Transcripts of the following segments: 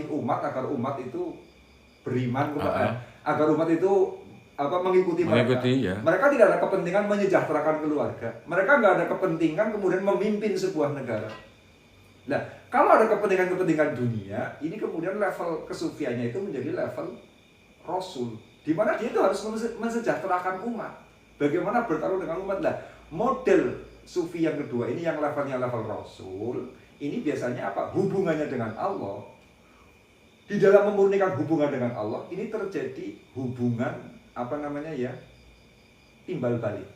umat agar umat itu beriman kepada agar umat itu mengikuti mereka. Ya. Mereka tidak ada kepentingan menyejahterakan keluarga. Mereka nggak ada kepentingan kemudian memimpin sebuah negara. Nah, kalau ada kepentingan-kepentingan dunia, ini kemudian level kesufiannya itu menjadi level Rasul, di mana dia itu harus mensejahterakan umat. Bagaimana bertarung dengan umat? Nah, model sufi yang kedua ini yang levelnya level Rasul, ini biasanya apa? Hubungannya dengan Allah. Di dalam memurnikan hubungan dengan Allah, ini terjadi hubungan timbal balik.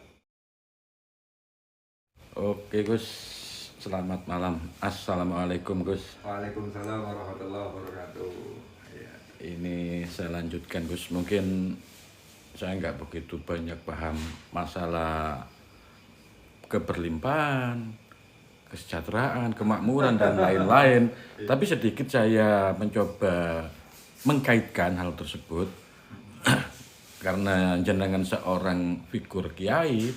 Oke Gus, selamat malam. Assalamualaikum Gus. Waalaikumsalam warahmatullahi wabarakatuh. Ya, ini saya lanjutkan Gus. Mungkin saya nggak begitu banyak paham masalah keberlimpahan, kesejahteraan, kemakmuran dan lain-lain. Tapi sedikit saya mencoba mengkaitkan hal tersebut karena jenengan seorang figur kiai,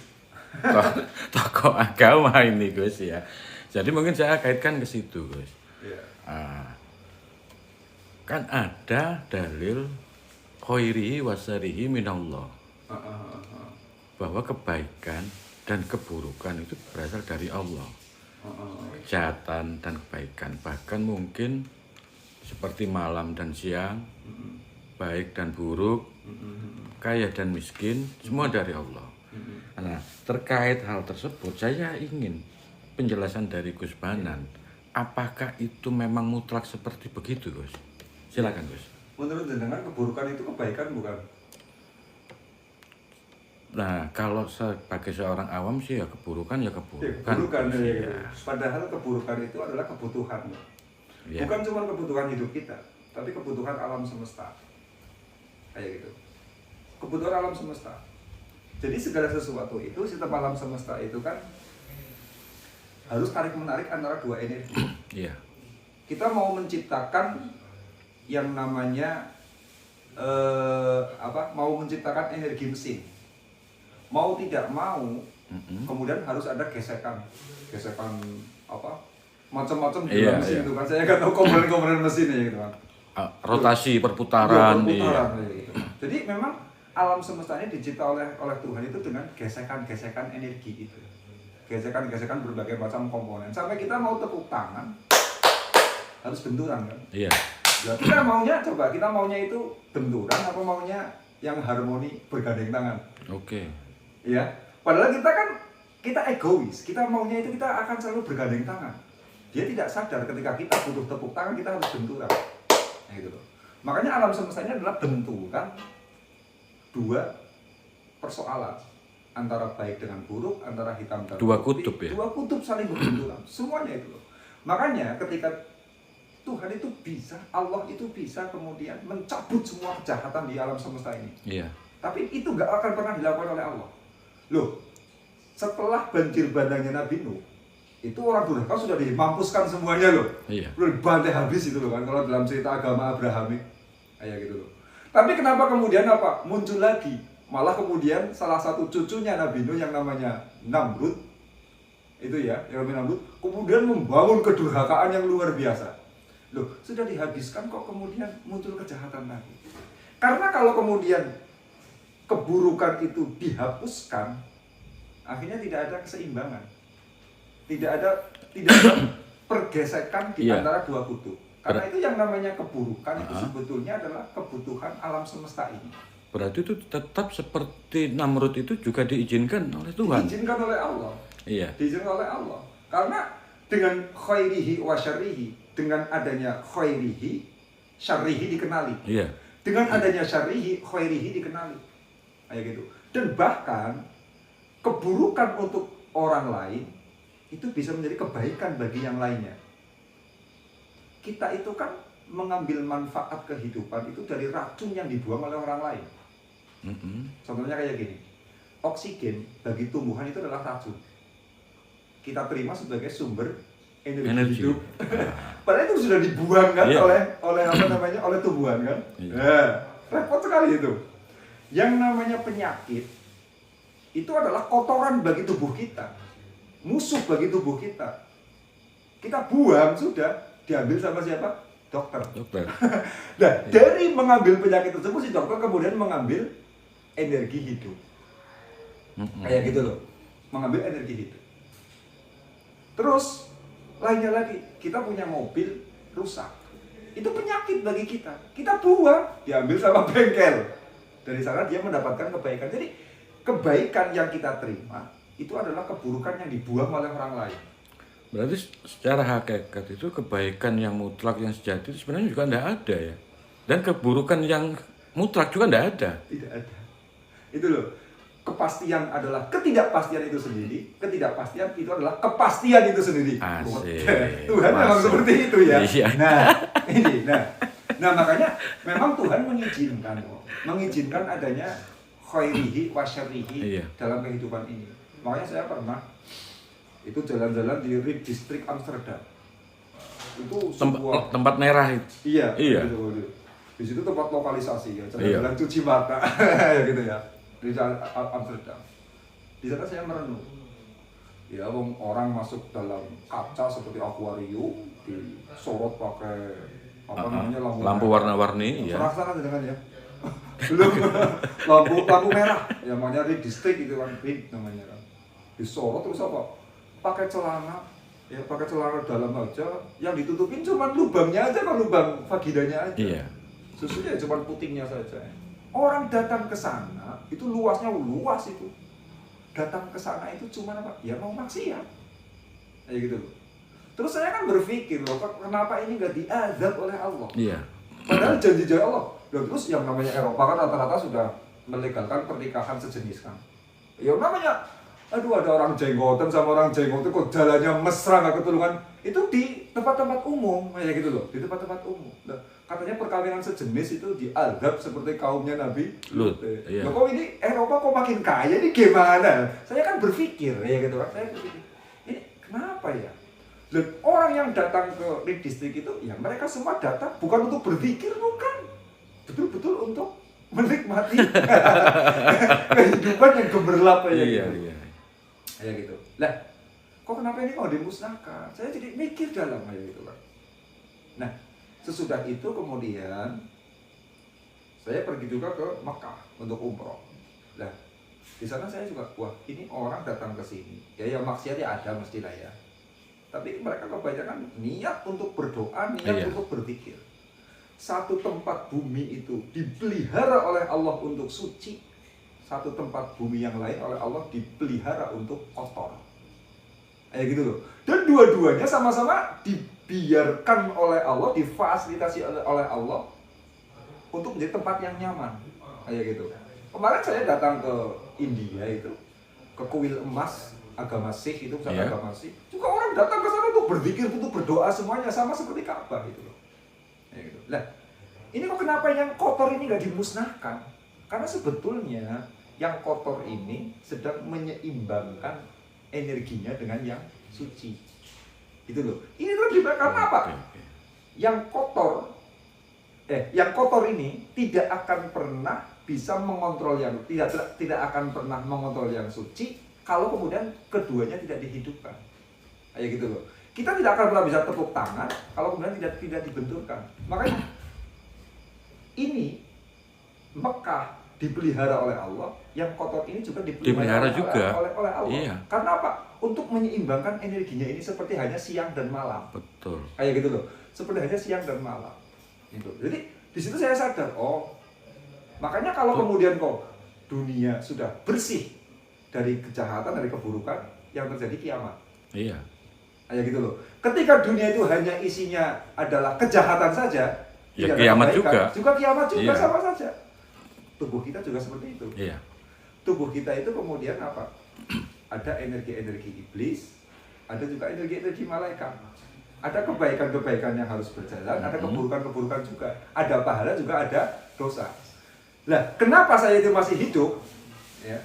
tokoh agama ini Gus ya. Jadi mungkin saya kaitkan ke situ Gus. Kan ada dalil khairihi wasarihi minallah, bahwa kebaikan dan keburukan itu berasal dari Allah. Kejahatan dan kebaikan, bahkan mungkin seperti malam dan siang, baik dan buruk, kaya dan miskin, semua dari Allah. Nah, terkait hal tersebut saya ingin penjelasan dari Gus Banan. Apakah itu memang mutlak seperti begitu Gus? Silakan Gus. Menurut jenengan keburukan itu kebaikan bukan? Nah, kalau sebagai seorang awam sih ya keburukan ya keburukan. Keburukan ya. Padahal keburukan itu adalah kebutuhan. Ya. Bukan cuma kebutuhan hidup kita, tapi kebutuhan alam semesta. Kayak gitu. Kebutuhan alam semesta. Jadi segala sesuatu itu, sistem alam semesta itu kan harus tarik menarik antara dua energi. Iya. Kita mau menciptakan yang namanya mau menciptakan energi mesin. Mau tidak mau, kemudian harus ada gesekan macam-macam di dalam mesin itu kan. Saya nggak tahu komponen-komponen mesinnya gitu kan. Rotasi, perputaran. Gitu. Jadi memang alam semesta ini dicipta oleh Tuhan itu dengan gesekan-gesekan energi itu. Gesekan-gesekan berbagai macam komponen. Sampai kita mau tepuk tangan harus benturan kan. Iya. Ya, kita maunya itu benturan apa maunya yang harmoni bergandeng tangan. Oke. Ya, padahal kita egois, kita maunya itu kita akan selalu bergandeng tangan. Dia tidak sadar ketika kita butuh tepuk tangan kita harus benturan. Nah, gitu loh. Makanya alam semesta ini adalah benturan dua persoalan, antara baik dengan buruk, antara hitam dan dua putih, kutub ya. Dua kutub saling berbenturan. Semuanya itu loh. Makanya ketika Tuhan itu bisa, Allah itu bisa kemudian mencabut semua kejahatan di alam semesta ini. Iya. Tapi itu nggak akan pernah dilakukan oleh Allah. Loh, setelah banjir bandangnya Nabi Nuh, itu orang durhaka sudah dimampuskan semuanya loh. Iya. Udah dibantai habis itu loh kan, kalau dalam cerita agama Abrahamik, kayak gitu loh. Tapi kenapa kemudian muncul lagi? Malah kemudian salah satu cucunya Nabi Nuh yang namanya Namrud, itu ya, yang namanya Namrud, kemudian membangun kedurhakaan yang luar biasa. Loh, sudah dihabiskan kok kemudian muncul kejahatan lagi. Karena kalau kemudian keburukan itu dihapuskan, akhirnya tidak ada keseimbangan. Tidak ada pergesekan di antara dua kutub. Karena itu yang namanya keburukan itu sebetulnya adalah kebutuhan alam semesta ini. Berarti itu tetap seperti Namrud itu juga diizinkan oleh Tuhan. Diizinkan oleh Allah. Iya. Diizinkan oleh Allah. Karena dengan khairihi wa syarrihi, dengan adanya khairihi, syarrihi dikenali. Iya. Dengan adanya syarrihi, khairihi dikenali. Kayak gitu. Dan bahkan keburukan untuk orang lain itu bisa menjadi kebaikan bagi yang lainnya. Kita itu kan mengambil manfaat kehidupan itu dari racun yang dibuang oleh orang lain. Contohnya kayak gini, oksigen bagi tumbuhan itu adalah racun. Kita terima sebagai sumber energi. Hidup. Padahal itu sudah dibuang kan oleh tumbuhan kan. Repot sekali itu. Yang namanya penyakit itu adalah kotoran bagi tubuh kita, musuh bagi tubuh kita. Kita buang sudah, diambil sama siapa? dokter. Dokter. Nah, dari mengambil penyakit tersebut si dokter kemudian mengambil energi hidup. Kayak gitu loh. Mengambil energi hidup. Terus lainnya lagi, kita punya mobil rusak. Itu penyakit bagi kita. Kita buang, diambil sama bengkel. Dari sana dia mendapatkan kebaikan. Jadi kebaikan yang kita terima itu adalah keburukan yang dibuang oleh orang lain. Berarti secara hakikat itu kebaikan yang mutlak, yang sejati itu sebenarnya juga tidak ada ya. Dan keburukan yang mutlak juga tidak ada. Tidak ada. Itu loh. Kepastian adalah ketidakpastian itu sendiri. Ketidakpastian itu adalah kepastian itu sendiri. Asik. Tuhan memang seperti itu ya. Iya. Nah makanya memang Tuhan mengizinkan adanya khairihi wa syarrihi dalam kehidupan ini. Makanya saya pernah itu jalan-jalan di Rijksmuseum Distrik Amsterdam. Itu sebuah tempat merah itu. Iya. Iya. Di situ tempat lokalisasi ya, jalan-jalan cuci mata gitu ya. Di Amsterdam. Di sana saya merenung. Ya, orang masuk dalam kaca seperti akuarium, disorot pakai lampu warna-warni ya. Perasaan dengan ya. Belum lampu merah. Ya namanya Rijksmuseum Distrik itu kan, namanya kan. Disorot terus apa? Pakai celana dalam aja, yang ditutupin cuma lubangnya aja, kan lubang vaginanya aja. Iya. Susunya cuma putingnya saja. Orang datang ke sana itu luas itu. Datang ke sana itu cuma apa? Ya mau maksiat. Kayak gitu loh. Terus saya kan berpikir loh, kenapa ini nggak diazab oleh Allah? Iya. Padahal janji Allah. Dan terus yang namanya Eropa kan rata-rata sudah melegalkan pernikahan sejenis kan. Ya namanya aduh, ada orang jenggotan sama orang jenggotan kok jalannya mesra nggak ketulungan. Itu di tempat-tempat umum kayak gitu loh, di tempat-tempat umum. Nah, katanya perkawinan sejenis itu diadab seperti kaumnya Nabi Lut. Iya. Loh, kok ini Eropa kok makin kaya, ini gimana? Saya kan berpikir ya gitu kan, saya berpikir ini kenapa ya? Dan orang yang datang ke Rijksmuseum Distrik itu, ya mereka semua datang bukan untuk berpikir, bukan, betul-betul untuk menikmati kehidupan yang gemerlap ya gitu. Iya. Ya gitu. Lah, kok kenapa ini mau dimusnahkan? Saya jadi mikir dalam hal itu kan. Nah, sesudah itu kemudian saya pergi juga ke Mekah untuk umroh. Lah, di sana saya juga, wah ini orang datang ke sini. Ya maksiatnya ada mestilah ya. Tapi mereka kebanyakan niat untuk berdoa, niat untuk berpikir. Satu tempat bumi itu dipelihara oleh Allah untuk suci. Satu tempat bumi yang lain oleh Allah dipelihara untuk kotor. Kayak gitu loh. Dan dua-duanya sama-sama dibiarkan oleh Allah, difasilitasi oleh Allah untuk menjadi tempat yang nyaman. Kayak gitu. Kemarin saya datang ke India itu, ke kuil emas agama Sikh itu, agama Sikh. Juga orang datang ke sana untuk berzikir, untuk berdoa semuanya sama seperti Ka'bah gitu loh. Kayak gitu. Lah, ini kok kenapa yang kotor ini nggak dimusnahkan? Karena sebetulnya yang kotor ini sedang menyeimbangkan energinya dengan yang suci. Gitu loh. Ini tuh karena apa? Yang kotor ini tidak akan pernah bisa mengontrol yang tidak akan pernah mengontrol yang suci kalau kemudian keduanya tidak dihidupkan. Kayak gitu loh. Kita tidak akan pernah bisa tepuk tangan kalau kemudian tidak dibenturkan. Makanya ini Mekah dipelihara oleh Allah, yang kotor ini juga dipelihara juga oleh Allah. Iya. Karena apa? Untuk menyeimbangkan energinya ini seperti hanya siang dan malam. Betul. Kayak gitu loh. Seperti hanya siang dan malam. Gitu. Jadi di situ saya sadar, makanya kalau kemudian dunia sudah bersih dari kejahatan, dari keburukan, yang terjadi kiamat. Iya. Kayak gitu loh. Ketika dunia itu hanya isinya adalah kejahatan saja, ya kiamat juga. Juga kiamat juga sama saja. Tubuh kita juga seperti itu. Iya. Tubuh kita itu kemudian apa? Ada energi-energi iblis, ada juga energi-energi malaikat. Ada kebaikan-kebaikan yang harus berjalan, ada keburukan-keburukan juga. Ada pahala juga ada dosa. Lah, kenapa saya itu masih hidup? Ya.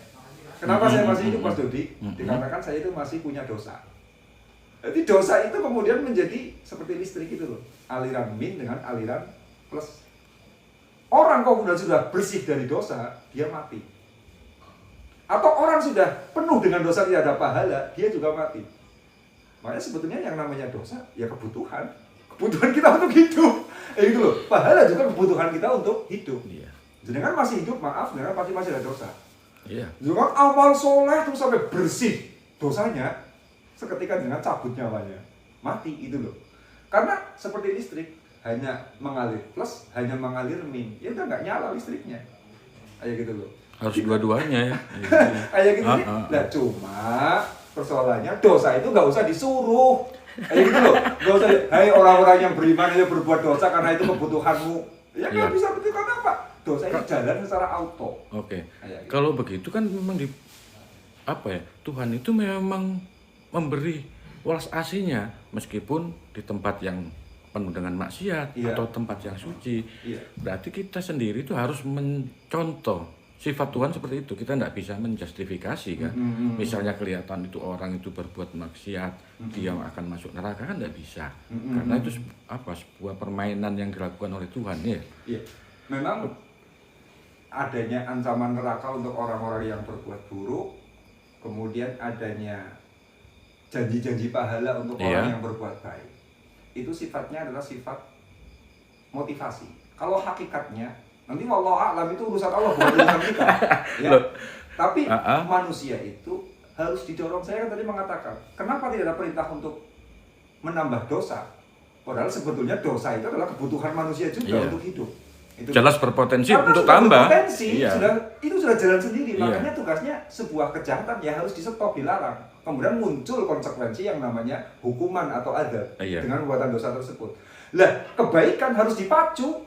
Kenapa saya masih hidup, Mas Dodi? Dikarenakan saya itu masih punya dosa. Jadi dosa itu kemudian menjadi seperti listrik itu loh. Aliran min dengan aliran plus. Orang kalau sudah bersih dari dosa, dia mati. Atau orang sudah penuh dengan dosa, tidak ada pahala, dia juga mati. Makanya sebetulnya yang namanya dosa, ya kebutuhan. Kebutuhan kita untuk hidup. Itu loh, pahala juga kebutuhan kita untuk hidup. Iya. Jenengan masih hidup, maaf, jenengan pasti masih ada dosa. Iya. Jenengan amal soleh terus sampai bersih dosanya, seketika jenengan cabut nyawanya, mati itu loh. Karena seperti listrik, hanya mengalir plus, hanya mengalir min, ya udah nggak nyala listriknya. Kayak gitu loh. Harus dua-duanya ya. Kayak gitu nih. Nah cuma persoalannya dosa itu nggak usah disuruh. Kayak gitu loh. Nggak usah. Hai orang-orang yang beriman aja berbuat dosa karena itu kebutuhanmu. Ya nggak bisa begitu, karena apa? Dosa itu jalan secara auto. Oke. Gitu. Kalau begitu kan memang Tuhan itu memang memberi welas asihnya meskipun di tempat yang penuh dengan maksiat atau tempat yang suci. Berarti kita sendiri itu harus mencontoh sifat Tuhan seperti itu. Kita tidak bisa menjustifikasi kan. Misalnya kelihatan itu orang itu berbuat maksiat, dia akan masuk neraka kan tidak bisa. Karena itu sebuah permainan yang dilakukan oleh Tuhan ya. Iya. Memang adanya ancaman neraka untuk orang-orang yang berbuat buruk, kemudian adanya janji-janji pahala untuk orang yang berbuat baik. Itu sifatnya adalah sifat motivasi. Kalau hakikatnya, nanti wallahu a'lam itu urusan Allah, bukan urusan kita. Ya. Tapi manusia itu harus didorong. Saya kan tadi mengatakan, kenapa tidak ada perintah untuk menambah dosa? Padahal sebetulnya dosa itu adalah kebutuhan manusia juga untuk hidup. Itu jelas berpotensi untuk tambah. Itu sudah jalan sendiri. Makanya tugasnya sebuah kejahatan ya harus di-stop, dilarang. Kemudian muncul konsekuensi yang namanya hukuman atau adab dengan perbuatan dosa tersebut. Lah, kebaikan harus dipacu.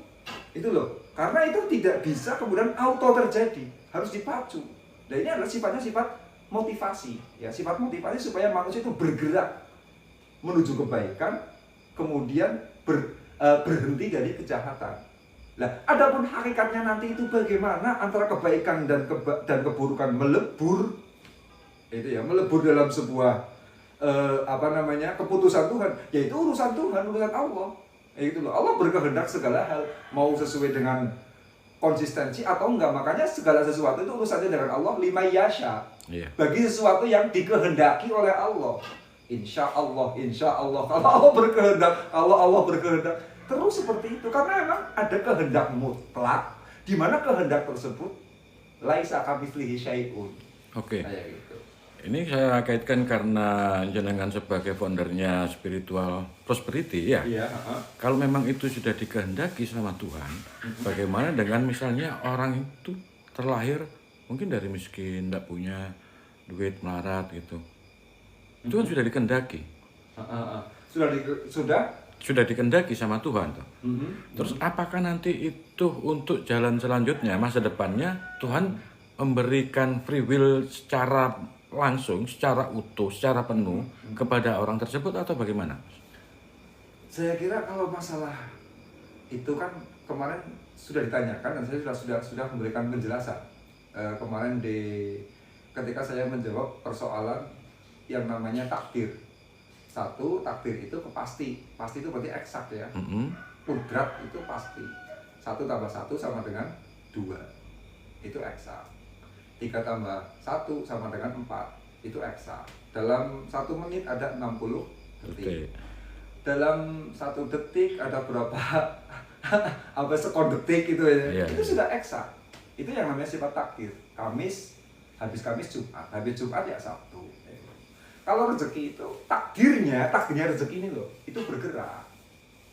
Itu loh. Karena itu tidak bisa kemudian auto terjadi, harus dipacu. Dan ini adalah sifatnya sifat motivasi. Ya, sifat motivasi supaya manusia itu bergerak menuju kebaikan, kemudian berhenti dari kejahatan. Nah, adapun hakikatnya nanti itu bagaimana antara kebaikan dan keburukan melebur, itu ya melebur dalam sebuah keputusan Tuhan, yaitu urusan Tuhan, urusan Allah. Itu loh, Allah berkehendak segala hal, mau sesuai dengan konsistensi atau enggak. Makanya segala sesuatu itu urusannya dengan Allah, lima yasha. Bagi sesuatu yang dikehendaki oleh Allah. Insya Allah. Kalau Allah berkehendak, terus seperti itu, karena memang ada kehendak mutlak di mana kehendak tersebut laisa kamitslihi syai'un. Oke. Gitu. Ini saya kaitkan karena jenengan sebagai foundernya Spiritual Prosperity ya. Kalau memang itu sudah dikehendaki sama Tuhan, bagaimana dengan misalnya orang itu terlahir mungkin dari miskin, tidak punya duit, melarat gitu. Itu kan sudah dikehendaki. Sudah dikehendaki sama Tuhan tuh. Terus apakah nanti itu untuk jalan selanjutnya, masa depannya Tuhan memberikan free will secara langsung, secara utuh, secara penuh kepada orang tersebut atau bagaimana? Saya kira kalau masalah itu kan kemarin sudah ditanyakan dan saya sudah memberikan penjelasan kemarin ketika saya menjawab persoalan yang namanya takdir. Satu, takdir itu pasti itu berarti eksak ya. Kudrat itu pasti. 1 + 1 sama dengan 2. Itu eksak. 3 + 1 sama dengan 4. Itu eksak. Dalam 1 menit ada 60 detik. Dalam 1 detik ada berapa sekon detik gitu ya. Itu sudah eksak. Itu yang namanya sifat takdir. Habis Kamis Jumat. Habis Jumat ya Sabtu. Kalau rezeki itu takdirnya rezeki ini loh, itu bergerak,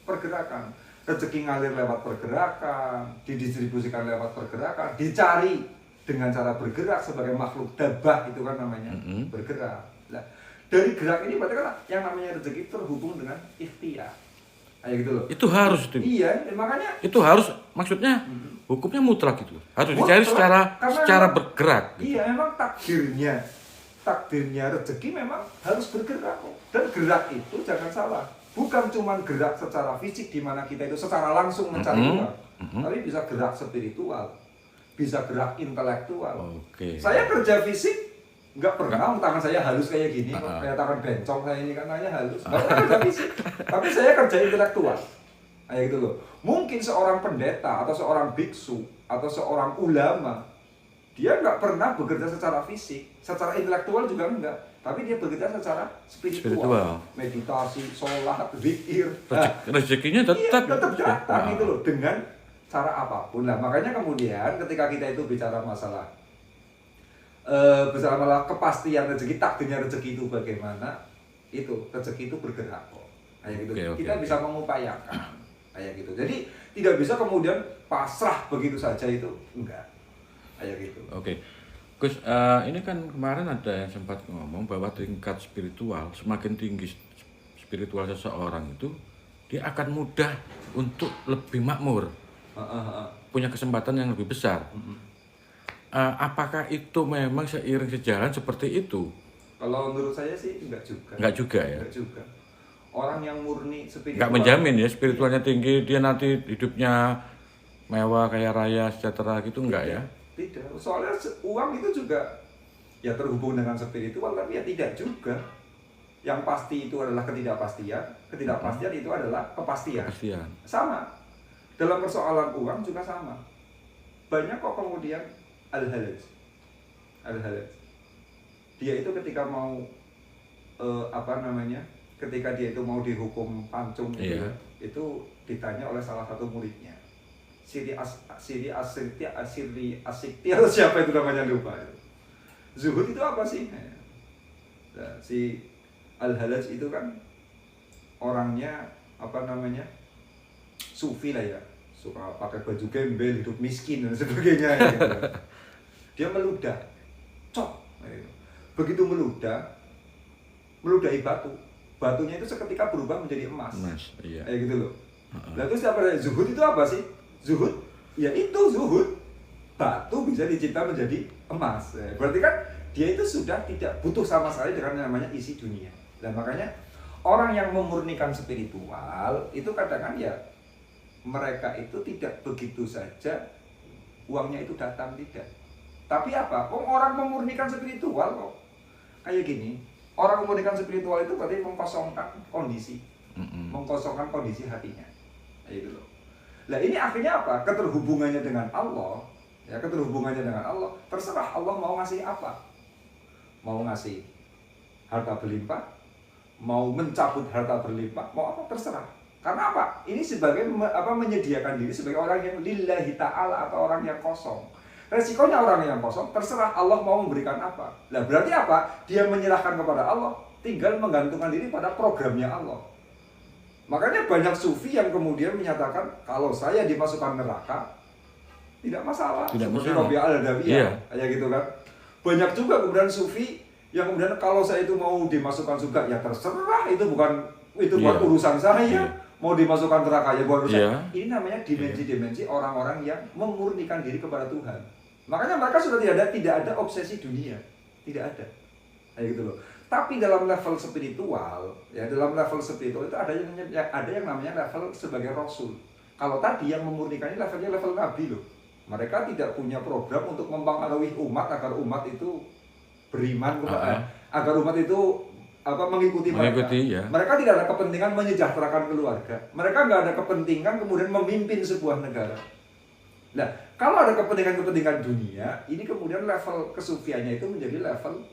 pergerakan. Rezeki ngalir lewat pergerakan, didistribusikan lewat pergerakan, dicari dengan cara bergerak sebagai makhluk dabah itu kan namanya bergerak. Nah, dari gerak ini berarti kan yang namanya rezeki terhubung dengan ikhtiar. Kayak gitu loh. Itu harus itu. Iya, makanya. Itu harus, maksudnya hukumnya mutlak itu. Harus dicari secara bergerak. Gitu. Iya, memang takdirnya rezeki memang harus bergerak. Dan gerak itu jangan salah, bukan cuma gerak secara fisik di mana kita itu secara langsung mencari uang, tapi bisa gerak spiritual, bisa gerak intelektual. Saya kerja fisik nggak pernah tangan saya halus kayak gini, kayak tangan bencong saya ini kan hanya halus. Nggak pernah kerja fisik, tapi saya kerja intelektual. Kayak gitu loh. Mungkin seorang pendeta atau seorang biksu atau seorang ulama, dia nggak pernah bekerja secara fisik, secara intelektual juga enggak. tapi dia bekerja secara spiritual. Spiritual. Meditasi, sholat, zikir. Rezekinya tetap datang itu loh, dengan cara apapun lah. Makanya kemudian ketika kita itu bicara masalah kepastian rezeki, takdirnya rezeki itu bagaimana, itu rezeki itu bergerak kok, kayak gitu. Kita bisa mengupayakan, kayak gitu. Jadi tidak bisa kemudian pasrah begitu saja, itu enggak, kayak gitu. Gus, ini kan kemarin ada yang sempat ngomong bahwa tingkat spiritual, semakin tinggi spiritual seseorang itu, dia akan mudah untuk lebih makmur, punya kesempatan yang lebih besar. Apakah itu memang seiring sejalan seperti itu? Kalau menurut saya sih enggak juga. Enggak juga ya? Enggak juga. Orang yang murni spiritual, enggak menjamin ya spiritualnya tinggi, dia nanti hidupnya mewah, kaya raya, sejahtera gitu, enggak ya? Tidak, soalnya uang itu juga ya terhubung dengan spiritual, tapi ya tidak juga. Yang pasti itu adalah ketidakpastian, ketidakpastian itu adalah kepastian. Sama, dalam persoalan uang juga sama. Banyak kok kemudian al-halaj. Dia itu ketika mau ketika dia itu mau dihukum pancung gitu ya, itu ditanya oleh salah satu muridnya. Siri Asikti atau siapa itu namanya, lupa. Zuhud itu apa sih? Nah, si Al-Halaj itu kan orangnya sufi lah ya, suka pakai baju gembel, hidup miskin dan sebagainya gitu. Dia meludah, gitu. Begitu meludahi batunya itu seketika berubah menjadi emas. Kayak gitu loh. Lalu siapa? Zuhud itu apa sih? Zuhud, ya itu zuhud. Batu bisa dicipta menjadi emas. Berarti kan dia itu sudah tidak butuh sama sekali dengan namanya isi dunia. Dan makanya orang yang memurnikan spiritual itu kadang-kadang ya mereka itu tidak begitu saja uangnya itu datang, tidak. Tapi apa? Orang memurnikan spiritual kok kayak gini. Orang memurnikan spiritual itu berarti mengkosongkan kondisi, mengkosongkan kondisi hatinya. Kayak gitu loh. Nah ini akhirnya apa? Keterhubungannya dengan Allah, ya keterhubungannya dengan Allah. Terserah Allah mau ngasih apa, mau ngasih harta berlimpah, mau mencabut harta berlimpah, mau apa terserah. Karena apa? Ini sebagai menyediakan diri sebagai orang yang lillahi ta'ala atau orang yang kosong. Resikonya orang yang kosong, terserah Allah mau memberikan apa. Nah berarti apa? Dia menyerahkan kepada Allah, tinggal menggantungkan diri pada programnya Allah. Makanya banyak sufi yang kemudian menyatakan kalau saya dimasukkan neraka tidak masalah. Seperti Rabi'ah al-Adawiyah, kayak gitu kan. Banyak juga kemudian sufi yang kemudian kalau saya itu mau dimasukkan surga ya terserah, itu bukan urusan saya. Mau dimasukkan neraka ya bukan urusan. Ini namanya dimensi-dimensi orang-orang yang memurnikan diri kepada Tuhan. Makanya mereka sudah tidak ada obsesi dunia, tidak ada. Kayak gitu loh. Tapi dalam level spiritual, ya dalam level spiritual itu ada yang namanya level sebagai rasul. Kalau tadi yang memurnikannya levelnya level nabi loh. Mereka tidak punya program untuk mempengaruhi umat agar umat itu beriman kepada, agar umat itu mengikuti mereka. Ya. Mereka tidak ada kepentingan menyejahterakan keluarga. Mereka nggak ada kepentingan kemudian memimpin sebuah negara. Nah, kalau ada kepentingan dunia, ini kemudian level kesufiannya itu menjadi level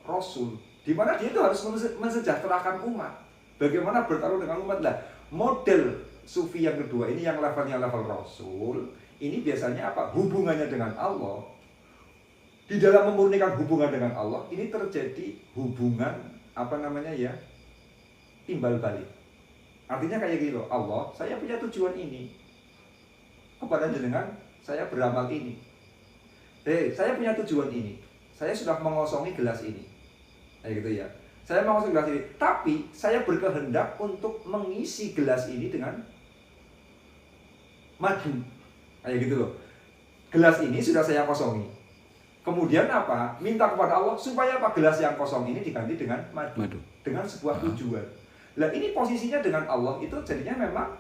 rasul. Di mana dia itu harus mensejahterakan umat. Bagaimana bertaruh dengan umat lah. Model sufi yang kedua ini yang levelnya level rasul. Ini biasanya apa? Hubungannya dengan Allah. Di dalam memurnikan hubungan dengan Allah, ini terjadi hubungan timbal balik. Artinya kayak gitu, Allah, saya punya tujuan ini. Kepada jenengan, saya beramal ini. Saya punya tujuan ini. Saya sudah mengosongi gelas ini. Kayak gitu ya. Saya mengosongi gelas ini, tapi saya berkehendak untuk mengisi gelas ini dengan madu. Kayak gitu loh. Gelas ini sudah saya kosongi. Kemudian apa? Minta kepada Allah supaya gelas yang kosong ini diganti dengan madu. Dengan sebuah tujuan. Nah ini posisinya dengan Allah itu jadinya memang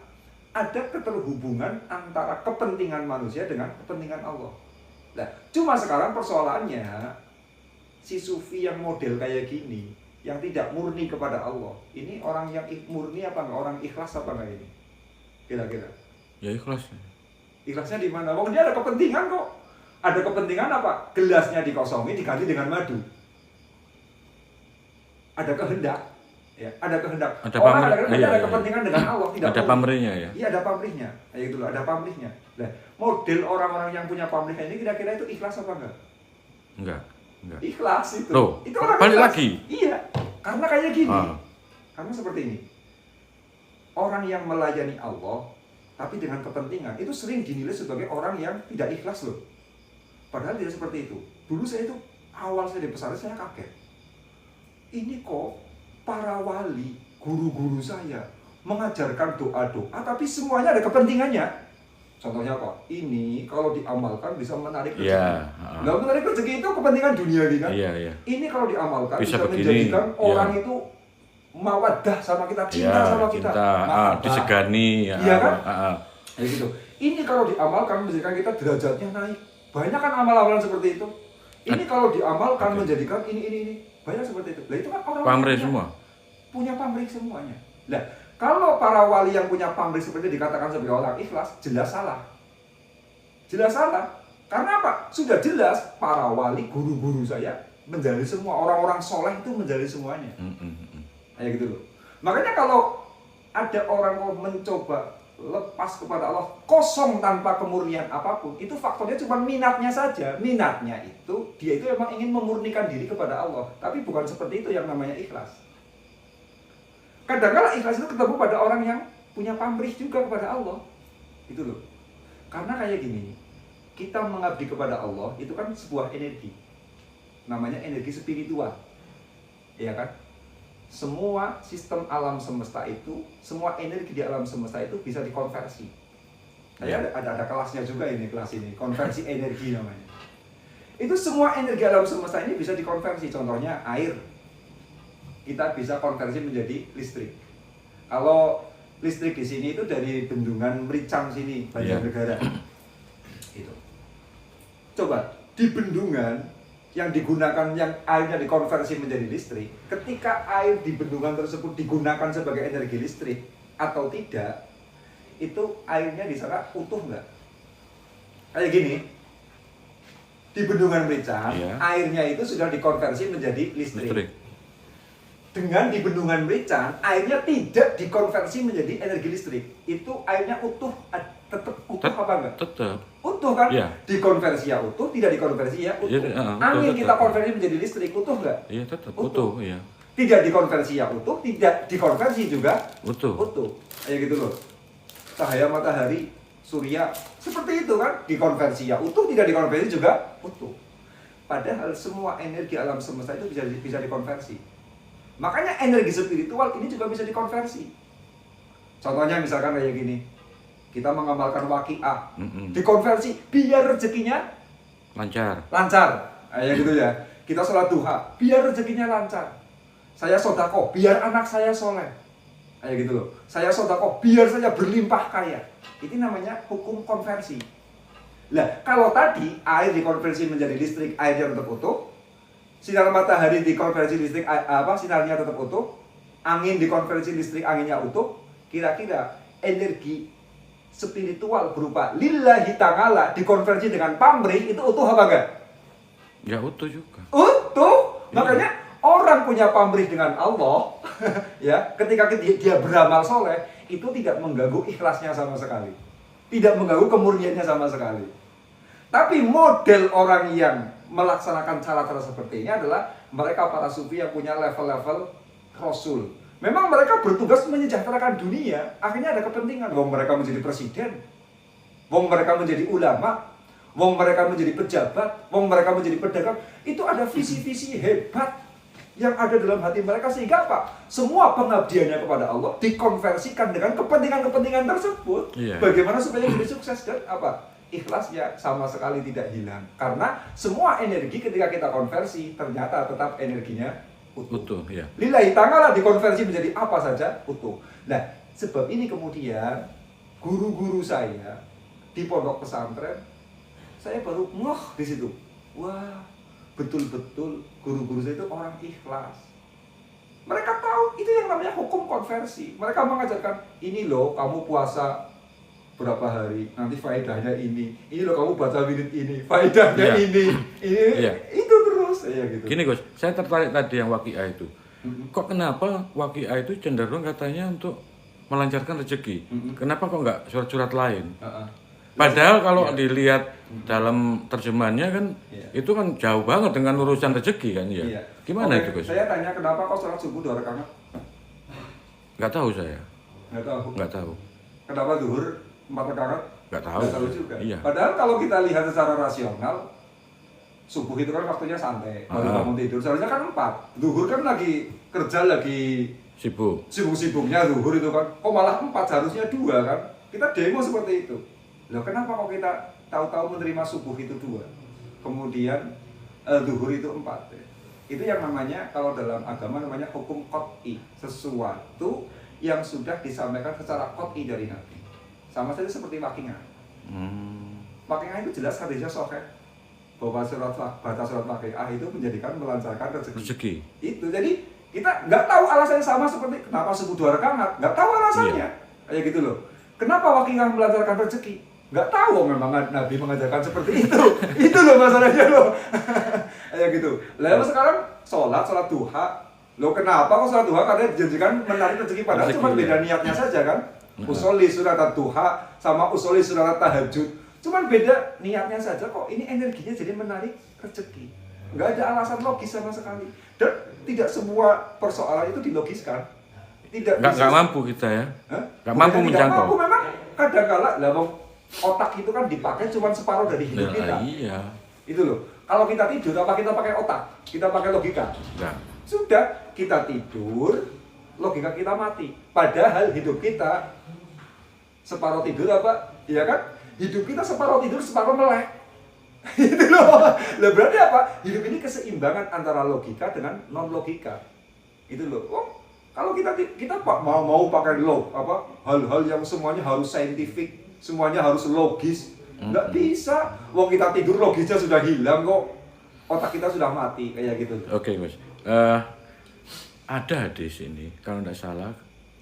ada keterhubungan antara kepentingan manusia dengan kepentingan Allah. Nah, cuma sekarang persoalannya si sufi yang model kayak gini, yang tidak murni kepada Allah, ini orang yang murni apa enggak? Orang ikhlas apa enggak ini? Kira-kira? Ya ikhlas. Ikhlasnya di mana? Dia ada kepentingan kok. Ada kepentingan apa? Gelasnya dikosongi diganti dengan madu. ada kehendak, ya, ada kehendak. Ada Orang pamrih, ada kepentingan dengan Allah, tidak ada boleh. pamrihnya ya. Iya, ada pamrihnya. Ya gitu loh, ada pamrihnya. Nah, model orang-orang yang punya pamrih ini kira-kira itu ikhlas apa enggak? Enggak. Ikhlas itu. Loh, itu orang balik ikhlas. lagi. Iya, karena kayak gini. Ah. Karena seperti ini. Orang yang melayani Allah tapi dengan kepentingan itu sering dinilai sebagai orang yang tidak ikhlas loh. Padahal tidak seperti itu. Dulu saya itu awal saya di pesantren saya kaget. Ini kok para wali, guru-guru saya mengajarkan doa-doa tapi semuanya ada kepentingannya. Contohnya kok, ini kalau diamalkan bisa menarik rezeki. Iya. Nah, menarik rezeki itu kepentingan dunia kan? Iya. Ini kalau diamalkan bisa begini, menjadikan orang ya. itu mawaddah sama kita, cinta sama kita. Disegani. Iya kan? Ya gitu. Ini kalau diamalkan menjadikan kita derajatnya naik. Banyak kan amal-amalan seperti itu. Ini kalau diamalkan menjadikan ini. Banyak seperti itu. Lah itu kan orang pamrih semua. Punya pamrih semuanya. Lah, kalau para wali yang punya pamrih seperti itu dikatakan sebagai orang ikhlas, jelas salah. Jelas salah. Karena apa? Sudah jelas para wali, guru-guru saya menjalani semua. Orang-orang soleh itu menjalani semuanya. Kayak gitu loh. Makanya kalau ada orang mau mencoba lepas kepada Allah kosong tanpa kemurnian apapun, itu faktornya cuma minatnya saja. Minatnya itu dia itu memang ingin memurnikan diri kepada Allah, tapi bukan seperti itu yang namanya ikhlas. Kadang-kadang ikhlas itu ketemu pada orang yang punya pamrih juga kepada Allah. Itu loh. Karena kayak gini, kita mengabdi kepada Allah itu kan sebuah energi. Namanya energi spiritual. Iya kan? Semua sistem alam semesta itu, semua energi di alam semesta itu bisa dikonversi. Ada kelasnya juga ini, kelas ini, konversi energi namanya. Itu semua energi alam semesta ini bisa dikonversi. Contohnya air, kita bisa konversi menjadi listrik. Kalau listrik di sini itu dari bendungan Mricang sini, Banjarnegara. Itu. Coba di bendungan yang digunakan, yang airnya dikonversi menjadi listrik, ketika air di bendungan tersebut digunakan sebagai energi listrik atau tidak, itu airnya di sana utuh nggak? Kayak gini, di bendungan Mricang, airnya itu sudah dikonversi menjadi listrik. Dengan di bendungan Mricang, airnya tidak dikonversi menjadi energi listrik, itu airnya utuh, tetap utuh apa enggak? Tetap. Utuh kan? Ya. Dikonversi ya utuh, tidak dikonversi ya utuh. Angin kita konversi menjadi listrik, utuh enggak? Iya, tetap utuh, iya. Tidak dikonversi ya utuh, tidak dikonversi juga utuh. Kayak gitu loh. Cahaya matahari, surya, seperti itu kan? Dikonversi ya utuh, tidak dikonversi juga utuh. Padahal semua energi alam semesta itu bisa dikonversi. Makanya energi spiritual ini juga bisa dikonversi. Contohnya misalkan kayak gini, kita mengamalkan waqiah, dikonversi biar rezekinya lancar. Kayak gitu ya. Kita sholat duha, biar rezekinya lancar. Saya sodako, biar anak saya soleh. Kayak gitu loh. Saya sodako, biar saya berlimpah kaya. Itu namanya hukum konversi. Lah, kalau tadi air dikonversi menjadi listrik, airnya tetap utuh. Sinar matahari dikonversi listrik, sinarnya tetap utuh. Angin dikonversi listrik, anginnya utuh. Kira-kira energi spiritual berupa lillahi ta'ala dikonversi dengan pamrih, itu utuh apa enggak? Ya utuh juga. Utuh. Makanya orang punya pamrih dengan Allah ya, ketika dia beramal soleh, itu tidak mengganggu ikhlasnya sama sekali, tidak mengganggu kemurniannya sama sekali. Tapi model orang yang melaksanakan cara-cara seperti ini adalah mereka para sufi yang punya level-level rasul. Memang mereka bertugas menyejahterakan dunia, akhirnya ada kepentingan. Wong mereka menjadi presiden, wong mereka menjadi ulama, wong mereka menjadi pejabat, wong mereka menjadi pedagang. Itu ada visi-visi hebat yang ada dalam hati mereka, sehingga apa? Semua pengabdiannya kepada Allah dikonversikan dengan kepentingan-kepentingan tersebut. Bagaimana supaya jadi sukses dan apa? Ikhlasnya sama sekali tidak hilang. Karena semua energi ketika kita konversi ternyata tetap energinya utuh. Ya. Lillahi ta'ala dikonversi menjadi apa saja utuh. Nah, sebab ini kemudian guru-guru saya di pondok pesantren, saya baru ngeh di situ. Wah, betul-betul guru-guru saya itu orang ikhlas. Mereka tahu itu yang namanya hukum konversi. Mereka mengajarkan, ini loh kamu puasa berapa hari, nanti faedahnya ini loh kamu baca wirid ini, faedahnya ini itu terus ya gitu. Gini Gus, saya tertarik tadi yang waqiah itu. kok kenapa waqiah itu cenderung katanya untuk melancarkan rezeki? Kenapa kok nggak surat-surat lain? Padahal kalau dilihat dalam terjemahannya kan itu kan jauh banget dengan urusan rezeki kan ya. Gimana itu Gus? Saya tanya kenapa kok sholat subuh 2 rakaat? Nggak tahu saya. Nggak tahu. Tahu. Kenapa zuhur 4 rakaat? Nggak tahu. Nggak tahu juga. Iya. Padahal kalau kita lihat secara rasional, subuh itu kan waktunya santai, baru bangun tidur. Seharusnya kan 4. Zuhur kan lagi kerja, lagi sibuk-sibuknya zuhur itu kan. Kok malah 4, seharusnya 2 kan? Kita demo seperti itu. Loh kenapa kok kita tahu-tahu menerima subuh itu 2, kemudian zuhur itu 4? Itu yang namanya, kalau dalam agama namanya hukum qot'i, sesuatu yang sudah disampaikan secara qot'i dari Nabi. Sama saja seperti waqiah. Waqiah itu jelas hadisnya sahih bahwa baca surat waqiah itu menjadikan melancarkan rezeki. Itu jadi kita nggak tahu alasannya, sama seperti kenapa subuh 2 rakaat, nggak tahu alasannya. Kayak gitu loh. Kenapa waqiah melancarkan rezeki? Nggak tahu, memang Nabi mengajarkan seperti itu. Itu loh masalahnya loh. Kayak gitu. Lalu sekarang sholat duha. Loh kenapa kok sholat duha katanya dijanjikan menarik rezeki, padahal cuma beda niatnya saja kan. Usolli surat duha sama usolli surat tahajud. Cuman beda niatnya saja kok ini energinya jadi menarik rezeki. Nggak ada alasan logis sama sekali. Dan tidak semua persoalan itu dilogiskan. Nggak mampu kita ya. Nggak mampu menjangkau. Nggak mampu, memang kadang-kala otak itu kan dipakai cuma separuh dari hidup kita. Iya. Itu loh. Kalau kita tidur, apa kita pakai otak? Kita pakai logika. Nah. Sudah, kita tidur, logika kita mati. Padahal hidup kita separuh tidur apa? Iya kan? Hidup kita separuh tidur, separuh melek. Itu loh. Lah berarti apa? Hidup ini keseimbangan antara logika dengan non logika. Itu loh. Oh, kalau kita mau pakai hal-hal yang semuanya harus saintifik, semuanya harus logis, nggak bisa. Wong kita tidur logisnya sudah hilang kok, otak kita sudah mati kayak gitu. Oke, Mas. Ada hadis ini kalau tidak salah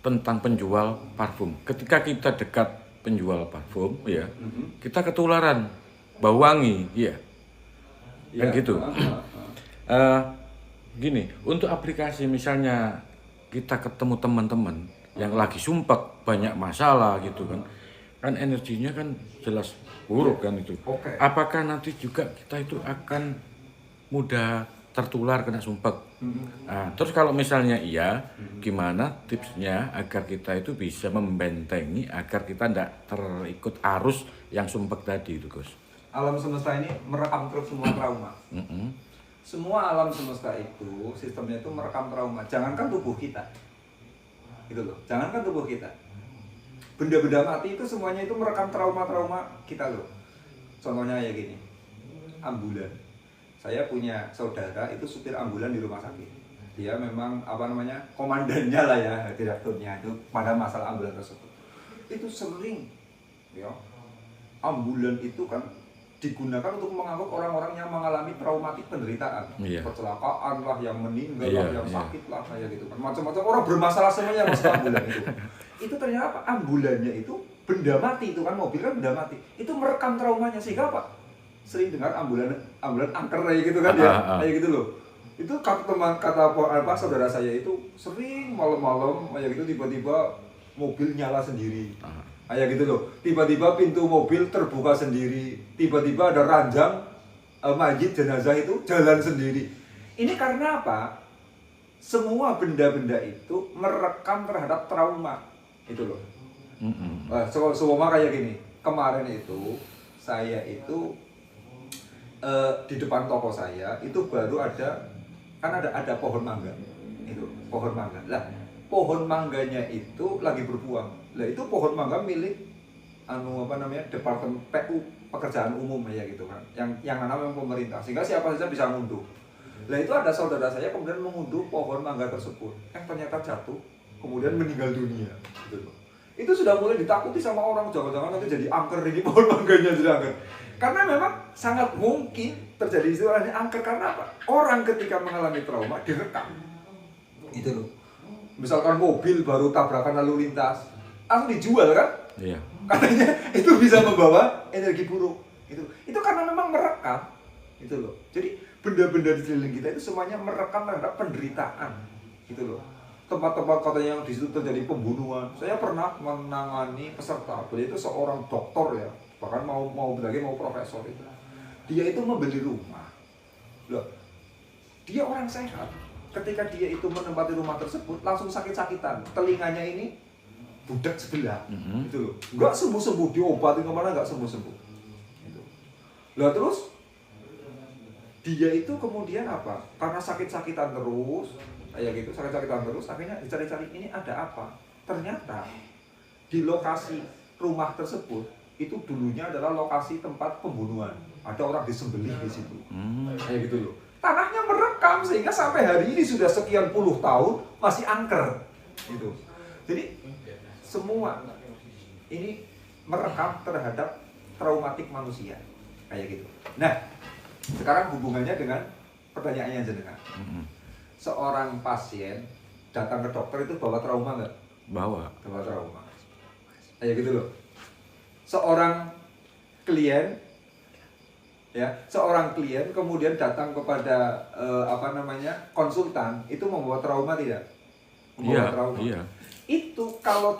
tentang penjual parfum. Ketika kita dekat penjual parfum, ya, kita ketularan bau wangi, ya, kan gitu. Gini, untuk aplikasi misalnya kita ketemu teman-teman yang lagi sumpek, banyak masalah gitu kan energinya kan jelas buruk kan itu. Apakah nanti juga kita itu akan mudah tertular kena sumpek? Nah, terus kalau misalnya iya, gimana tipsnya agar kita itu bisa membentengi agar kita tidak terikut arus yang sumpek tadi itu, Gus? Alam semesta ini merekam terus semua trauma. Semua alam semesta itu sistemnya itu merekam trauma. Jangankan tubuh kita, gitu loh. Jangankan tubuh kita, benda-benda mati itu semuanya itu merekam trauma-trauma kita loh. Contohnya ya gini, ambulan. Saya punya saudara itu supir ambulan di rumah sakit. Dia memang komandannya lah ya, direkturnya itu pada masalah ambulan tersebut. Itu sering, ya, ambulan itu kan digunakan untuk mengangkut orang-orang yang mengalami traumatik penderitaan, kecelakaan lah, yang meninggal lah, yang sakit lah, kayak gitu kan. Macam-macam orang bermasalah semuanya masuk ambulan itu. Itu ternyata apa? Ambulannya itu benda mati, itu kan mobil kan benda mati. Itu merekam traumanya sehingga apa? Sering dengar ambulan angker kayak gitu kan ya, kayak gitu loh. Itu kata saudara saya itu sering malam-malam kayak gitu tiba-tiba mobil nyala sendiri. Kayak gitu loh. Tiba-tiba pintu mobil terbuka sendiri, tiba-tiba ada ranjang mayit jenazah itu jalan sendiri. Ini karena apa? Semua benda-benda itu merekam terhadap trauma. Itu loh. Semua kayak gini. Kemarin itu saya itu di depan toko saya itu baru ada pohon mangga. Itu pohon mangga. Lah, pohon mangganya itu lagi berbuah. Lah itu pohon mangga milik Departemen PU, pekerjaan umum ya gitu kan. Yang namanya pemerintah. Sehingga siapa saja bisa ngunduh. Lah itu ada saudara saya kemudian mengunduh pohon mangga tersebut. Ternyata jatuh, kemudian meninggal dunia. Gitu loh. Itu sudah mulai ditakuti sama orang, jangan-jangan nanti jadi angker ini pohon mangganya jadi angker. Karena memang sangat mungkin terjadi istilahnya angker. Karena apa? Orang ketika mengalami trauma direkam. Itu loh. Misalkan mobil baru tabrakan lalu lintas, langsung dijual kan? Iya. Katanya itu bisa membawa energi buruk. Itu karena memang merekam. Itu loh. Jadi benda-benda di sekeliling kita itu semuanya merekam terhadap penderitaan. gitu loh. Tempat-tempat katanya yang di situ terjadi pembunuhan. Saya pernah menangani peserta, beliau itu seorang doktor ya, bahkan mau berlagi mau profesor itu. Dia itu membeli rumah. Loh, dia orang sehat. Ketika dia itu menempati rumah tersebut, langsung sakit-sakitan. Telinganya ini budak sebelah, gitu loh. Nggak sembuh-sembuh, diobatin kemana nggak sembuh-sembuh. Gitu. Lah terus dia itu kemudian apa? Karena sakit-sakitan terus, kayak gitu, sakit-sakitan terus, akhirnya dicari-cari ini ada apa? Ternyata di lokasi rumah tersebut itu dulunya adalah lokasi tempat pembunuhan. Ada orang disembelih di situ, kayak gitu loh. Tanahnya merekam sehingga sampai hari ini sudah sekian puluh tahun masih angker, gitu. Jadi semua ini merekam terhadap traumatik manusia, kayak gitu. Nah, sekarang hubungannya dengan pertanyaannya jenengan. Seorang pasien datang ke dokter itu bawa trauma nggak? Bawa trauma. Kayak gitu loh. Seorang klien kemudian datang kepada konsultan itu membawa trauma tidak? Membawa trauma. Iya. Itu kalau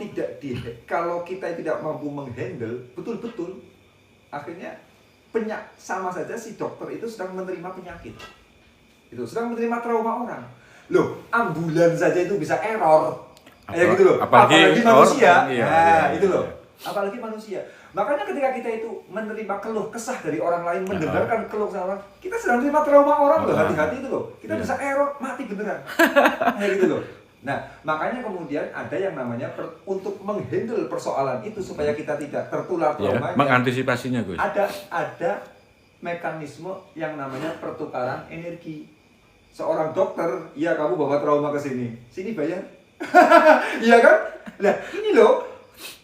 kita tidak mampu menghandle betul-betul, akhirnya sama saja si dokter itu sedang menerima penyakit. Itu sedang menerima trauma orang. Loh, ambulan saja itu bisa error. Kayak gitu loh. Apalagi manusia. Itu loh. Apalagi manusia. Makanya ketika kita itu menerima keluh kesah dari orang lain, mendengarkan keluh kesah orang, kita sedang menerima trauma orang loh. Hati-hati itu loh. Kita bisa error, mati beneran. Kayak gitu loh. Nah, makanya kemudian ada yang namanya untuk menghandle persoalan itu supaya kita tidak tertular traumanya. Mengantisipasinya, Gus. Ada mekanisme yang namanya pertukaran energi. Seorang dokter, ya kamu bawa trauma ke sini bayar. Iya kan? Nah, ini loh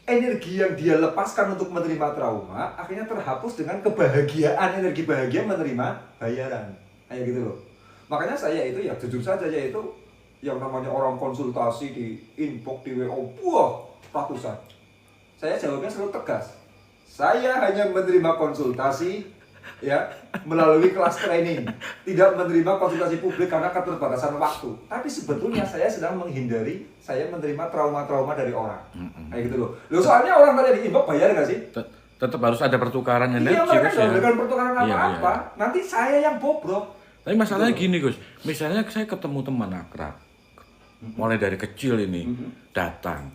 energi yang dia lepaskan untuk menerima trauma akhirnya terhapus dengan kebahagiaan, energi bahagia menerima bayaran. Kayak gitu loh. Makanya saya itu ya jujur saja yaitu yang namanya orang konsultasi di inbox di WA ratusan. Saya jawabnya selalu tegas. Saya hanya menerima konsultasi ya melalui kelas training, tidak menerima konsultasi publik karena keterbatasan waktu. Tapi sebetulnya saya sedang menghindari saya menerima trauma-trauma dari orang. Kayak gitu loh. Loh soalnya orang tadi di inbox bayar nggak sih? Tetap harus ada pertukaran energi. Iya, mereka nggak berikan pertukaran apa-apa. Nanti saya yang bobrok. Tapi masalahnya gini, Gus. Misalnya saya ketemu teman akrab, mulai dari kecil ini, datang,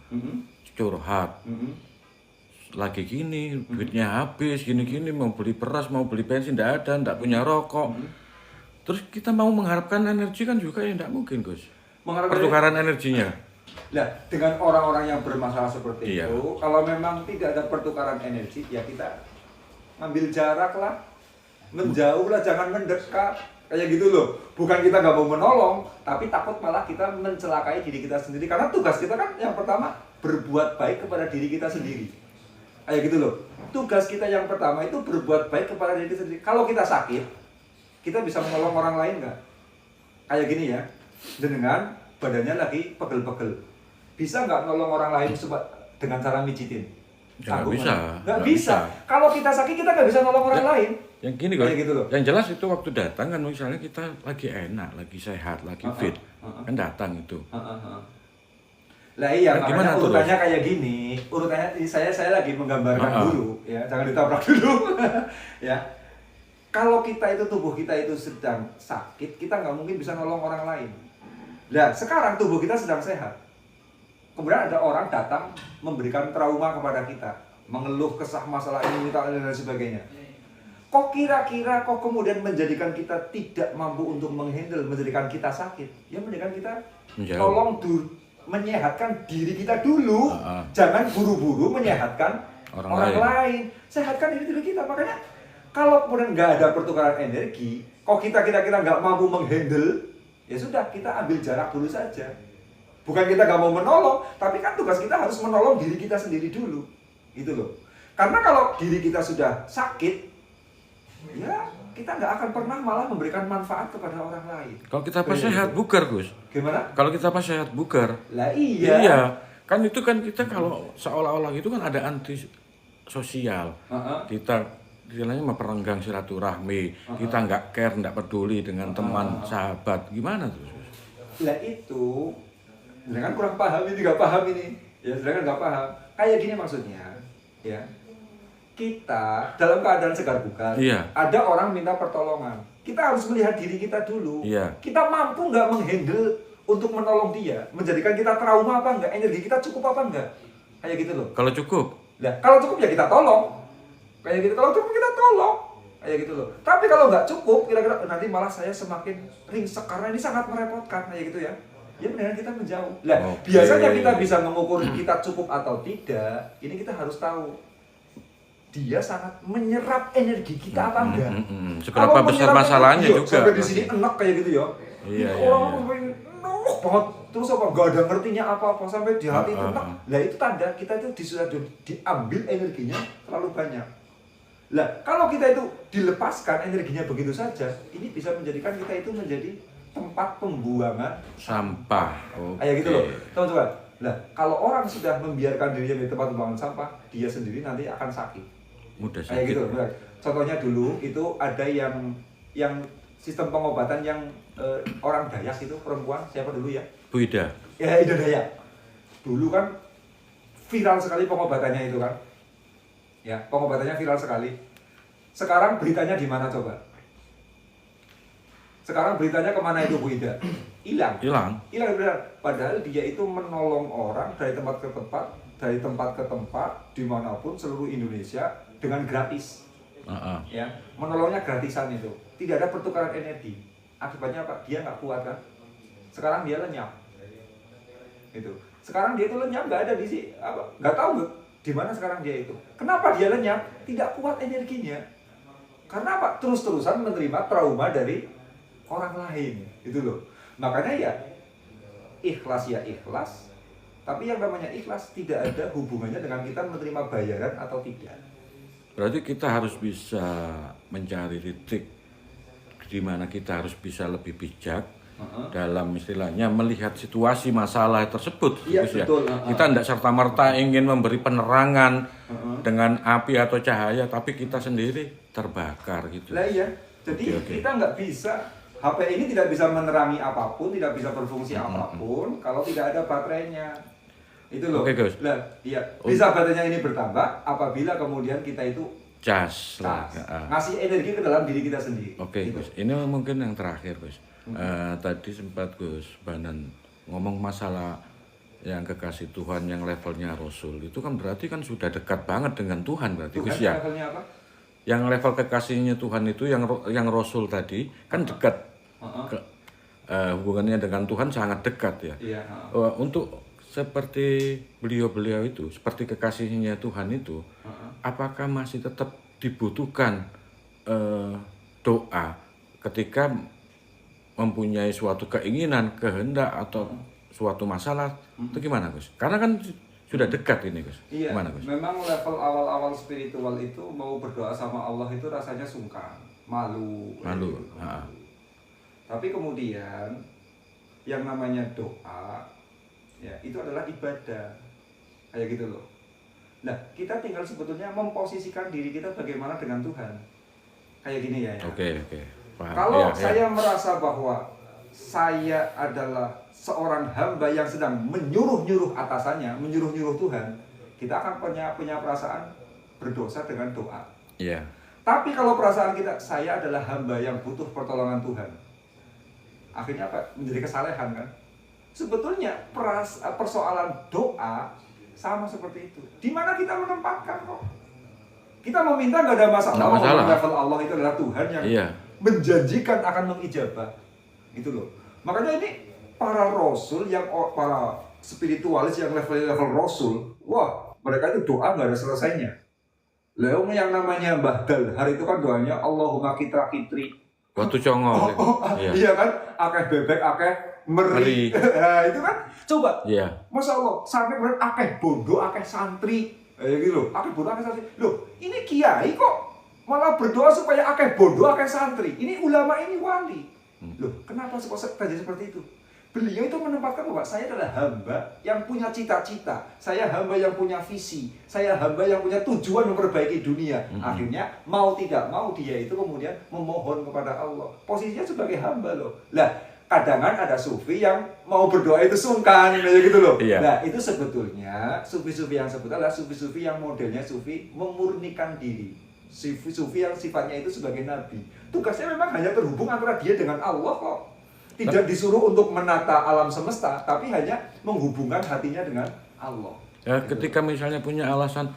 curhat, lagi gini, duitnya habis, gini-gini, mau beli beras, mau beli bensin, tidak punya rokok. Terus kita mau mengharapkan energi kan juga ya tidak mungkin, Gus. Pertukaran energinya. Nah, dengan orang-orang yang bermasalah seperti itu, kalau memang tidak ada pertukaran energi, ya kita ambil jarak lah, menjauh lah, jangan mendekat. Kayak gitu loh. Bukan kita nggak mau menolong, tapi takut malah kita mencelakai diri kita sendiri. Karena tugas kita kan yang pertama berbuat baik kepada diri kita sendiri. Kayak gitu loh. Tugas kita yang pertama itu berbuat baik kepada diri kita sendiri. Kalau kita sakit, kita bisa menolong orang lain nggak? Kayak gini ya, dengan badannya lagi pegel-pegel. Bisa nggak nolong orang lain dengan cara mijitin? Nggak bisa. Nggak bisa. Kalau kita sakit, kita nggak bisa nolong orang lain. Yang gini kok, gitu loh. Yang jelas itu waktu datang kan misalnya kita lagi enak, lagi sehat, lagi fit, kan datang itu. Lah iya, makanya urutannya kayak gini. Urutannya saya lagi menggambarkan dulu, ya jangan ditabrak dulu. Ya, kalau tubuh kita itu sedang sakit, kita nggak mungkin bisa nolong orang lain. Nah, sekarang tubuh kita sedang sehat. Kemudian ada orang datang memberikan trauma kepada kita, mengeluh kesah masalah ini dan sebagainya. Kok kira-kira kemudian menjadikan kita tidak mampu untuk menghandle, menjadikan kita sakit? Ya menjadikan kita tolong menyehatkan diri kita dulu. Jangan buru-buru menyehatkan orang lain. Sehatkan diri kita. Makanya kalau kemudian nggak ada pertukaran energi, kok kita nggak mampu menghandle, ya sudah kita ambil jarak dulu saja. Bukan kita nggak mau menolong, tapi kan tugas kita harus menolong diri kita sendiri dulu. Gitu loh. Karena kalau diri kita sudah sakit, ya kita nggak akan pernah malah memberikan manfaat kepada orang lain. Kalau kita pas sehat bugar, Gus. Gimana? Kalau kita pas sehat bugar. Lah iya. Iya. Kan itu kan kita kalau seolah-olah itu kan ada anti sosial. Kita istilahnya memperenggang silaturahmi. Kita nggak care, nggak peduli dengan teman, sahabat. Gimana tuh, Gus? Lah itu, sedangkan kurang paham ini, nggak paham ini. Ya, sedangkan nggak paham. Kayak gini maksudnya, ya. Kita dalam keadaan segar bugar. Iya. Ada orang minta pertolongan. Kita harus melihat diri kita dulu. Iya. Kita mampu nggak menghandle untuk menolong dia, menjadikan kita trauma apa enggak, energi kita cukup apa enggak, kayak gitu loh. Kalau cukup? Nah, kalau cukup ya kita tolong, kayak gitu. Kalau cukup kita tolong, kayak gitu loh. Tapi kalau nggak cukup, kira-kira nanti malah saya semakin ringsek karena ini sangat merepotkan, kayak gitu ya. Ya benar kita menjauh. Lah, biasanya kita bisa mengukur kita cukup atau tidak. Ini kita harus tahu dia sangat menyerap energi kita apa enggak. Seberapa besar masalahnya juga. Sampai di sini enak kayak gitu ya. Iya, Orang enak banget, terus apa nggak ada ngertinya apa-apa sampai di hati itu enak. Lah itu tanda kita itu sudah diambil energinya terlalu banyak. Lah kalau kita itu dilepaskan energinya begitu saja, ini bisa menjadikan kita itu menjadi tempat pembuangan sampah. Kayak gitu loh, teman-teman. Nah, kalau orang sudah membiarkan dirinya di tempat pembuangan sampah, dia sendiri nanti akan sakit. Mudah sakit. Kayak gitu. Benar. Contohnya dulu itu ada yang sistem pengobatan yang orang Dayak itu perempuan siapa dulu ya? Bu Ida. Ya Ida Dayak. Dulu kan viral sekali pengobatannya itu kan. Ya, pengobatannya viral sekali. Sekarang beritanya di mana coba? Sekarang beritanya kemana itu Bu Ida? Hilang. Hilang benar. Padahal dia itu menolong orang dari tempat ke tempat, dimanapun seluruh Indonesia dengan gratis. Ya, menolongnya gratisan itu. Tidak ada pertukaran energi. Akibatnya apa? Dia nggak kuat kan? Sekarang dia lenyap. Itu. Sekarang dia itu lenyap, nggak ada di sini. Nggak tahu di mana sekarang dia itu. Kenapa dia lenyap? Tidak kuat energinya. Karena apa? Terus-terusan menerima trauma dari orang lain, itu loh. Makanya ya ikhlas ya ikhlas, tapi yang namanya ikhlas tidak ada hubungannya dengan kita menerima bayaran atau tidak. Berarti kita harus bisa mencari titik di mana kita harus bisa lebih bijak dalam istilahnya melihat situasi masalah tersebut. Iya, betul. Kita tidak serta-merta ingin memberi penerangan dengan api atau cahaya, tapi kita sendiri terbakar gitu. Lah iya, jadi kita nggak bisa. HP ini tidak bisa menerangi apapun, tidak bisa berfungsi apapun kalau tidak ada baterainya. Itu loh. Oke, Gus. Lah, iya. Bisa baterainya ini bertambah apabila kemudian kita itu cas. ngasih energi ke dalam diri kita sendiri. Oke, gitu. Gus. Ini mungkin yang terakhir, Gus. Tadi sempat Gus Banan ngomong masalah yang kekasih Tuhan yang levelnya Rasul. Itu kan berarti kan sudah dekat banget dengan Tuhan berarti, Gus ya. Levelnya apa? Yang level kekasihnya Tuhan itu yang Rasul tadi kan dekat. Hubungannya dengan Tuhan sangat dekat ya. Iya. Untuk seperti beliau-beliau itu, seperti kekasihnya Tuhan itu, apakah masih tetap dibutuhkan doa ketika mempunyai suatu keinginan, kehendak atau suatu masalah? Itu gimana, Gus? Karena kan sudah dekat ini, Gus. Iya. Gimana, Gus? Memang level awal-awal spiritual itu mau berdoa sama Allah itu rasanya sungkan, malu. Malu. Tapi kemudian yang namanya doa ya itu adalah ibadah. Kayak gitu loh. Nah, kita tinggal sebetulnya memposisikan diri kita bagaimana dengan Tuhan. Kayak gini ya. Oke. Paham. Kalau saya merasa bahwa saya adalah seorang hamba yang sedang menyuruh-nyuruh atasannya, menyuruh-nyuruh Tuhan, kita akan punya perasaan berdosa dengan doa. Iya. Tapi kalau perasaan kita, saya adalah hamba yang butuh pertolongan Tuhan, akhirnya apa? Menjadi kesalehan kan? Sebetulnya persoalan doa sama seperti itu. Di mana kita menempatkan kok? Kita meminta nggak ada masalah. Level Allah itu adalah Tuhan yang menjanjikan akan mengijabah. Itu loh. Makanya ini para rasul para spiritualis yang level rasul, wah mereka itu doa nggak ada selesainya. Leung yang namanya Mbah Dalhar itu kan doanya Allahumma kitra kitri. Waktu congol. Iya kan, akeh bebek, akeh meri. Nah, itu kan coba. Iya. Masya Allah, sampai bener akeh bondo, akeh santri. Gitu loh, akeh bondo, akeh santri. Loh, ini kiai kok malah berdoa supaya akeh bondo, akeh santri. Ini ulama, ini wali. Loh, kenapa kok terjadi seperti itu? Beliau itu menempatkan bahwa saya adalah hamba yang punya cita-cita, saya hamba yang punya visi, saya hamba yang punya tujuan memperbaiki dunia. Akhirnya mau tidak mau dia itu kemudian memohon kepada Allah. Posisinya sebagai hamba loh. Lah, kadang ada sufi yang mau berdoa itu sungkan gitu loh. Iya. Nah, itu sebetulnya sufi-sufi yang sebut adalah sufi-sufi yang modelnya sufi memurnikan diri. Sufi yang sifatnya itu sebagai nabi. Tugasnya memang hanya terhubung antara dia dengan Allah kok. Tidak disuruh untuk menata alam semesta, tapi hanya menghubungkan hatinya dengan Allah. Ya, gitu. ketika misalnya punya alasan,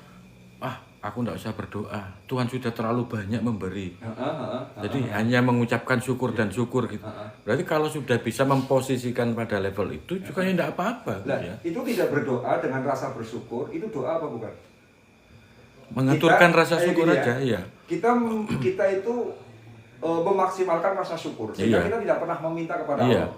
aku tidak usah berdoa, Tuhan sudah terlalu banyak memberi. Jadi hanya mengucapkan syukur dan syukur gitu. Berarti kalau sudah bisa memposisikan pada level itu juga ya tidak apa-apa. Nah, Ya. itu tidak berdoa dengan rasa bersyukur, itu doa apa bukan? Mengaturkan rasa syukur gini aja, iya. Kita itu memaksimalkan rasa syukur sehingga Iya. kita tidak pernah meminta kepada Iya. Allah.